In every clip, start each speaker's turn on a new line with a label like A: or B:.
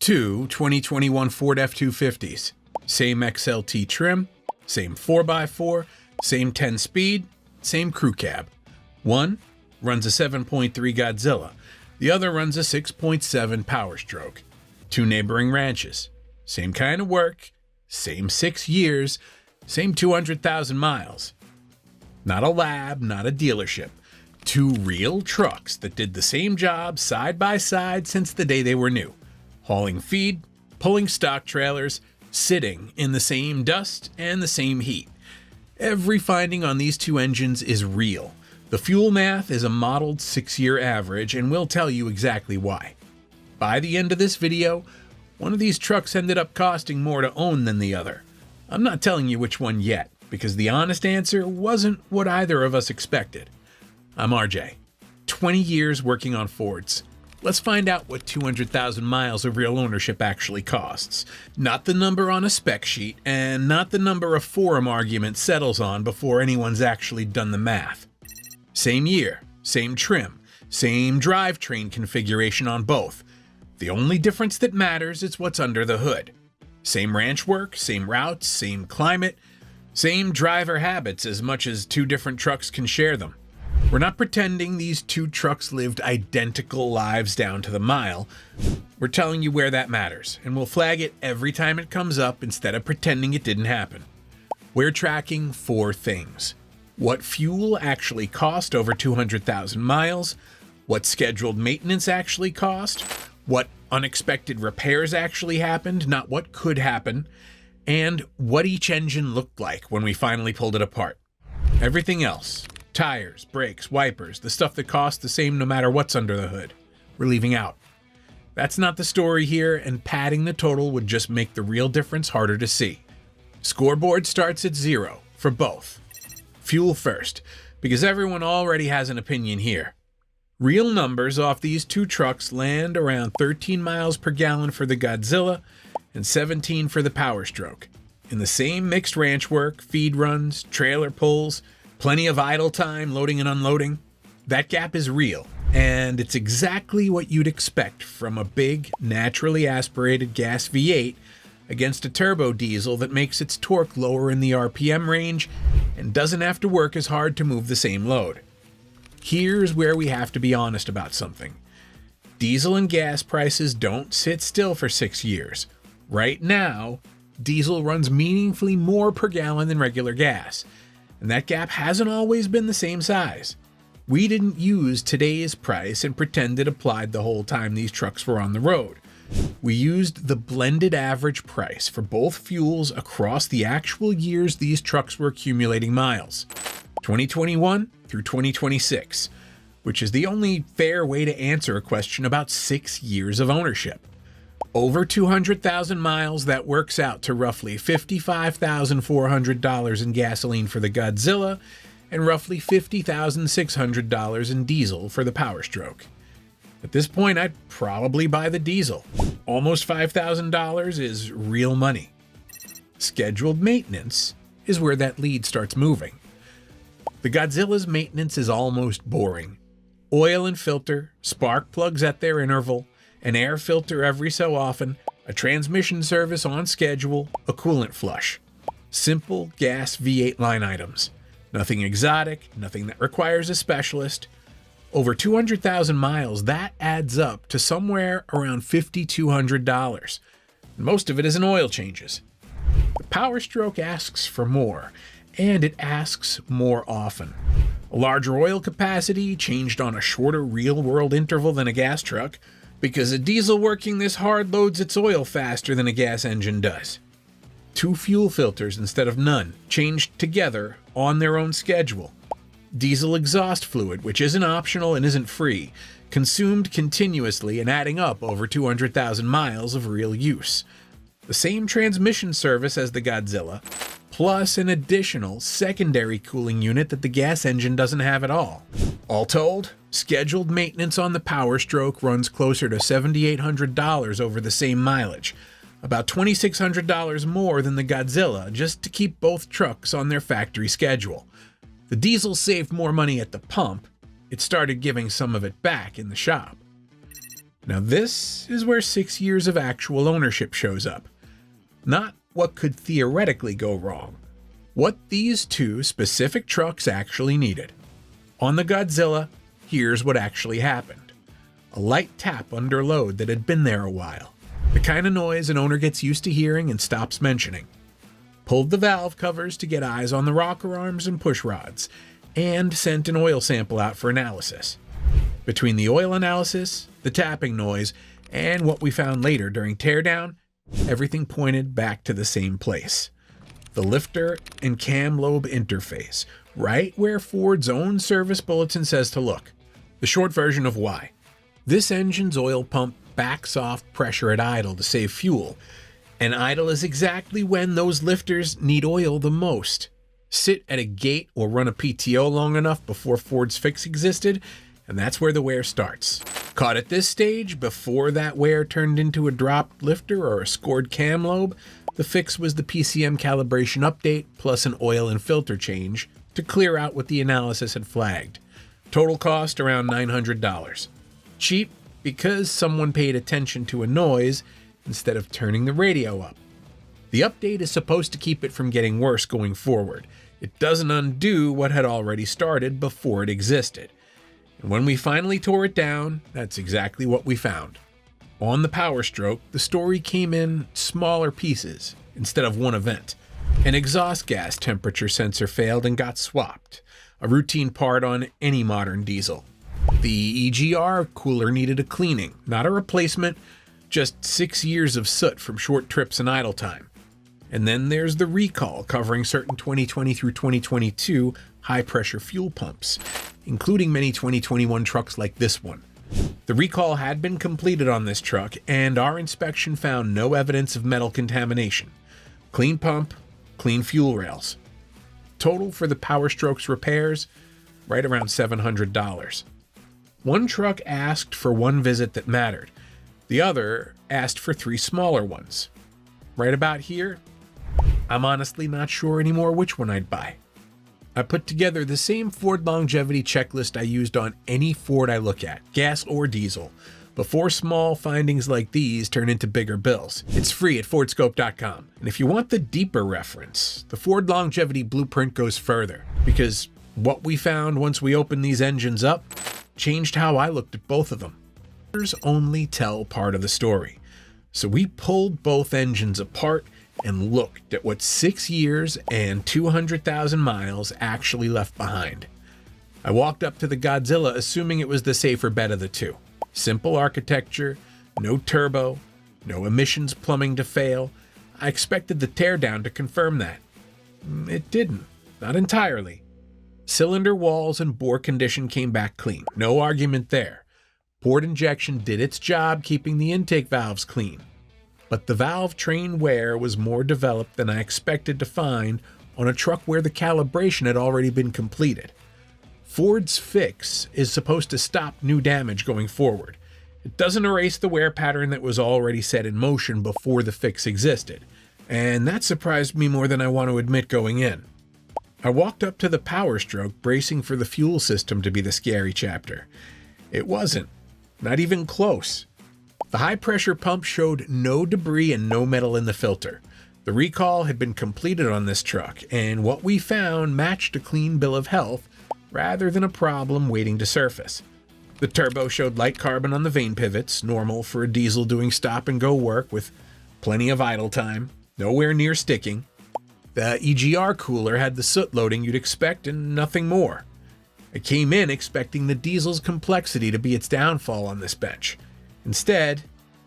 A: Two 2021 Ford F-250s. Same XLT trim, same 4x4, same 10 speed, same crew cab. One runs a 7.3 Godzilla, the other runs a 6.7 Power Stroke. Two neighboring ranches. Same kind of work, same 6 years, same 200,000 miles. Not a lab, not a dealership. Two real trucks that did the same job side by side since the day they were new. Hauling feed, pulling stock trailers, sitting in the same dust and the same heat. Every finding on these two engines is real. The fuel math is a modeled 6-year average, and we'll tell you exactly why. By the end of this video, one of these trucks ended up costing more to own than the other. I'm not telling you which one yet, because the honest answer wasn't what either of us expected. I'm RJ, 20 years working on Fords. Let's find out what 200,000 miles of real ownership actually costs. Not the number on a spec sheet, and not the number a forum argument settles on before anyone's actually done the math. Same year, same trim, same drivetrain configuration on both. The only difference that matters is what's under the hood. Same ranch work, same routes, same climate, same driver habits as much as two different trucks can share them. We're not pretending these two trucks lived identical lives down to the mile. We're telling you where that matters, and we'll flag it every time it comes up instead of pretending it didn't happen. We're tracking 4 things. What fuel actually cost over 200,000 miles, what scheduled maintenance actually cost, what unexpected repairs actually happened, not what could happen, and what each engine looked like when we finally pulled it apart. Everything else, tires, brakes, wipers, the stuff that costs the same no matter what's under the hood, we're leaving out. That's not the story here, and padding the total would just make the real difference harder to see. Scoreboard starts at 0 for both. Fuel first, because everyone already has an opinion here. Real numbers off these two trucks land around 13 miles per gallon for the Godzilla and 17 for the Power Stroke. In the same mixed ranch work, feed runs, trailer pulls, plenty of idle time, loading and unloading. That gap is real, and it's exactly what you'd expect from a big, naturally aspirated gas V8 against a turbo diesel that makes its torque lower in the RPM range and doesn't have to work as hard to move the same load. Here's where we have to be honest about something. Diesel and gas prices don't sit still for 6 years. Right now, diesel runs meaningfully more per gallon than regular gas, and that gap hasn't always been the same size. We didn't use today's price and pretend it applied the whole time these trucks were on the road. We used the blended average price for both fuels across the actual years these trucks were accumulating miles, 2021 through 2026, which is the only fair way to answer a question about 6 years of ownership. Over 200,000 miles, that works out to roughly $55,400 in gasoline for the Godzilla and roughly $50,600 in diesel for the Power Stroke. At this point, I'd probably buy the diesel. Almost $5,000 is real money. Scheduled maintenance is where that lead starts moving. The Godzilla's maintenance is almost boring. Oil and filter, spark plugs at their interval, an air filter every so often, a transmission service on schedule, a coolant flush. Simple gas V8 line items. Nothing exotic, nothing that requires a specialist. Over 200,000 miles, that adds up to somewhere around $5,200. Most of it is in oil changes. The Power Stroke asks for more, and it asks more often. A larger oil capacity changed on a shorter real-world interval than a gas truck, because a diesel working this hard loads its oil faster than a gas engine does. 2 fuel filters instead of none, changed together on their own schedule. Diesel exhaust fluid, which isn't optional and isn't free, consumed continuously and adding up over 200,000 miles of real use. The same transmission service as the Godzilla, plus an additional secondary cooling unit that the gas engine doesn't have at all. All told, scheduled maintenance on the Power Stroke runs closer to $7,800 over the same mileage, about $2,600 more than the Godzilla just to keep both trucks on their factory schedule. The diesel saved more money at the pump. It started giving some of it back in the shop. Now this is where 6 years of actual ownership shows up. Not what could theoretically go wrong. What these two specific trucks actually needed. On the Godzilla, here's what actually happened. A light tap under load that had been there a while. The kind of noise an owner gets used to hearing and stops mentioning. Pulled the valve covers to get eyes on the rocker arms and push rods, and sent an oil sample out for analysis. Between the oil analysis, the tapping noise, and what we found later during teardown, everything pointed back to the same place. The lifter and cam lobe interface, right where Ford's own service bulletin says to look. The short version of why. This engine's oil pump backs off pressure at idle to save fuel, and idle is exactly when those lifters need oil the most. Sit at a gate or run a PTO long enough before Ford's fix existed, and that's where the wear starts. Caught at this stage, before that wear turned into a dropped lifter or a scored cam lobe, the fix was the PCM calibration update plus an oil and filter change to clear out what the analysis had flagged. Total cost around $900. Cheap because someone paid attention to a noise instead of turning the radio up. The update is supposed to keep it from getting worse going forward. It doesn't undo what had already started before it existed. And when we finally tore it down, that's exactly what we found. On the Power Stroke, the story came in smaller pieces instead of one event. An exhaust gas temperature sensor failed and got swapped, a routine part on any modern diesel. The EGR cooler needed a cleaning, not a replacement, just 6 years of soot from short trips and idle time. And then there's the recall covering certain 2020 through 2022 high-pressure fuel pumps, including many 2021 trucks like this one. The recall had been completed on this truck, and our inspection found no evidence of metal contamination. Clean pump, clean fuel rails. Total for the Power Stroke's repairs, right around $700. One truck asked for one visit that mattered. The other asked for 3 smaller ones. Right about here, I'm honestly not sure anymore which one I'd buy. I put together the same Ford longevity checklist I used on any Ford I look at, gas or diesel, before small findings like these turn into bigger bills. It's free at FordScope.com. And if you want the deeper reference, the Ford longevity blueprint goes further, because what we found once we opened these engines up changed how I looked at both of them. Only tell part of the story. So we pulled both engines apart and looked at what 6 years and 200,000 miles actually left behind. I walked up to the Godzilla assuming it was the safer bet of the two. Simple architecture, no turbo, no emissions plumbing to fail. I expected the teardown to confirm that. It didn't, not entirely. Cylinder walls and bore condition came back clean, no argument there. Port injection did its job keeping the intake valves clean. But the valve train wear was more developed than I expected to find on a truck where the calibration had already been completed. Ford's fix is supposed to stop new damage going forward. It doesn't erase the wear pattern that was already set in motion before the fix existed, and that surprised me more than I want to admit going in. I walked up to the Power Stroke bracing for the fuel system to be the scary chapter. It wasn't. Not even close. The high-pressure pump showed no debris and no metal in the filter. The recall had been completed on this truck, and what we found matched a clean bill of health rather than a problem waiting to surface. The turbo showed light carbon on the vane pivots, normal for a diesel doing stop-and-go work with plenty of idle time, nowhere near sticking. The EGR cooler had the soot loading you'd expect and nothing more. I came in expecting the diesel's complexity to be its downfall on this bench. Instead,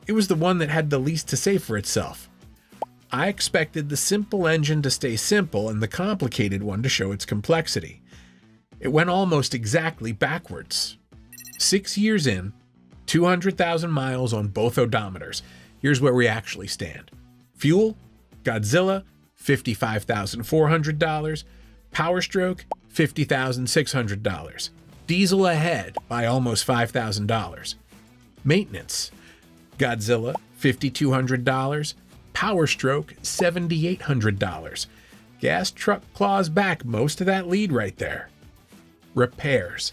A: it was the one that had the least to say for itself. I expected the simple engine to stay simple and the complicated one to show its complexity. It went almost exactly backwards. 6 years in, 200,000 miles on both odometers. Here's where we actually stand. Fuel, Godzilla, $55,400. Power Stroke, $50,600. Diesel ahead by almost $5,000. Maintenance, Godzilla, $5,200. Power Stroke, $7,800. Gas truck claws back most of that lead right there. Repairs,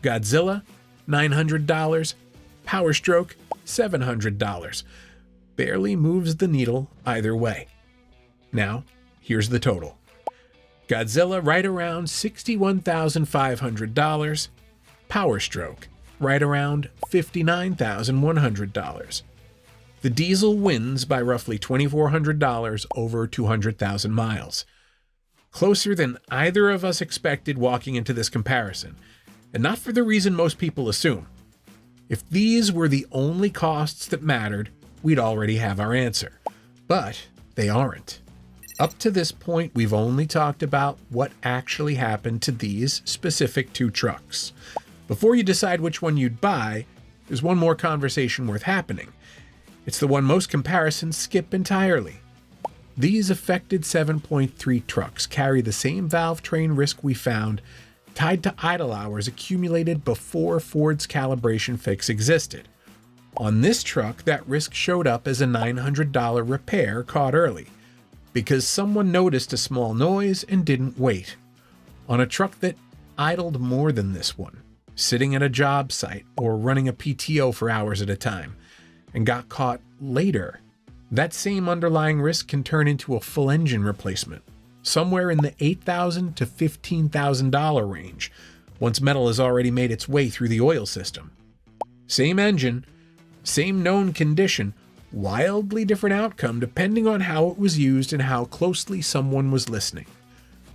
A: Godzilla, $900. Power Stroke, $700. Barely moves the needle either way. Now, here's the total. Godzilla right around $61,500. Power Stroke right around $59,100. The diesel wins by roughly $2,400 over 200,000 miles. Closer than either of us expected walking into this comparison, and not for the reason most people assume. If these were the only costs that mattered, we'd already have our answer. But they aren't. Up to this point, we've only talked about what actually happened to these specific two trucks. Before you decide which one you'd buy, there's one more conversation worth happening. It's the one most comparisons skip entirely. These affected 7.3 trucks carry the same valve train risk we found, tied to idle hours accumulated before Ford's calibration fix existed. On this truck, that risk showed up as a $900 repair caught early, because someone noticed a small noise and didn't wait. On a truck that idled more than this one, sitting at a job site or running a PTO for hours at a time, and got caught later, that same underlying risk can turn into a full engine replacement, somewhere in the $8,000 to $15,000 range, once metal has already made its way through the oil system. Same engine, same known condition, wildly different outcome depending on how it was used and how closely someone was listening.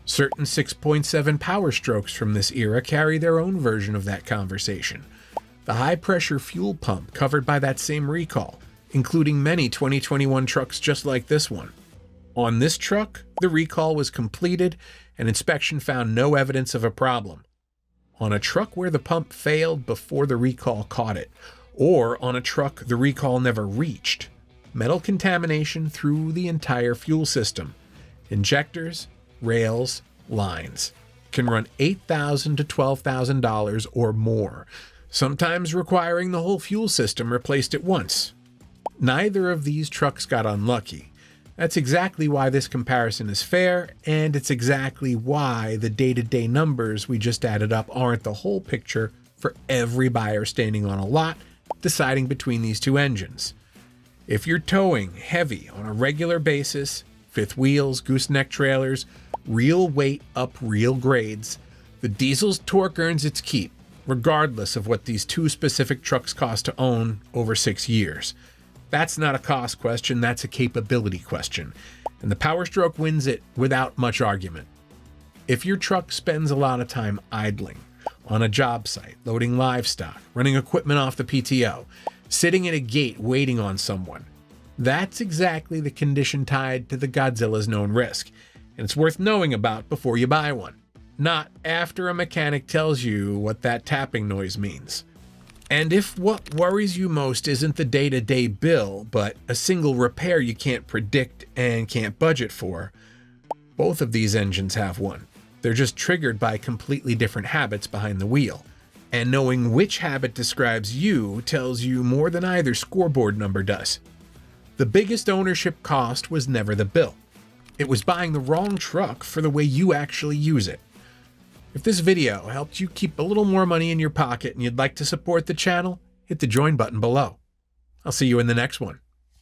A: Certain 6.7 Power Strokes from this era carry their own version of that conversation. The high-pressure fuel pump covered by that same recall, including many 2021 trucks just like this one. On this truck, the recall was completed and inspection found no evidence of a problem. On a truck where the pump failed before the recall caught it, or on a truck the recall never reached, metal contamination through the entire fuel system, injectors, rails, lines, can run $8,000 to $12,000 or more, sometimes requiring the whole fuel system replaced at once. Neither of these trucks got unlucky. That's exactly why this comparison is fair, and it's exactly why the day-to-day numbers we just added up aren't the whole picture for every buyer standing on a lot deciding between these two engines. If you're towing heavy on a regular basis, fifth wheels, gooseneck trailers, real weight up real grades, the diesel's torque earns its keep, regardless of what these two specific trucks cost to own over 6 years. That's not a cost question, that's a capability question, and the Power Stroke wins it without much argument. If your truck spends a lot of time idling, on a job site, loading livestock, running equipment off the PTO, sitting at a gate waiting on someone, that's exactly the condition tied to the Godzilla's known risk, and it's worth knowing about before you buy one, not after a mechanic tells you what that tapping noise means. And if what worries you most isn't the day-to-day bill, but a single repair you can't predict and can't budget for, both of these engines have one. They're just triggered by completely different habits behind the wheel. And knowing which habit describes you tells you more than either scoreboard number does. The biggest ownership cost was never the bill. It was buying the wrong truck for the way you actually use it. If this video helped you keep a little more money in your pocket and you'd like to support the channel, hit the join button below. I'll see you in the next one.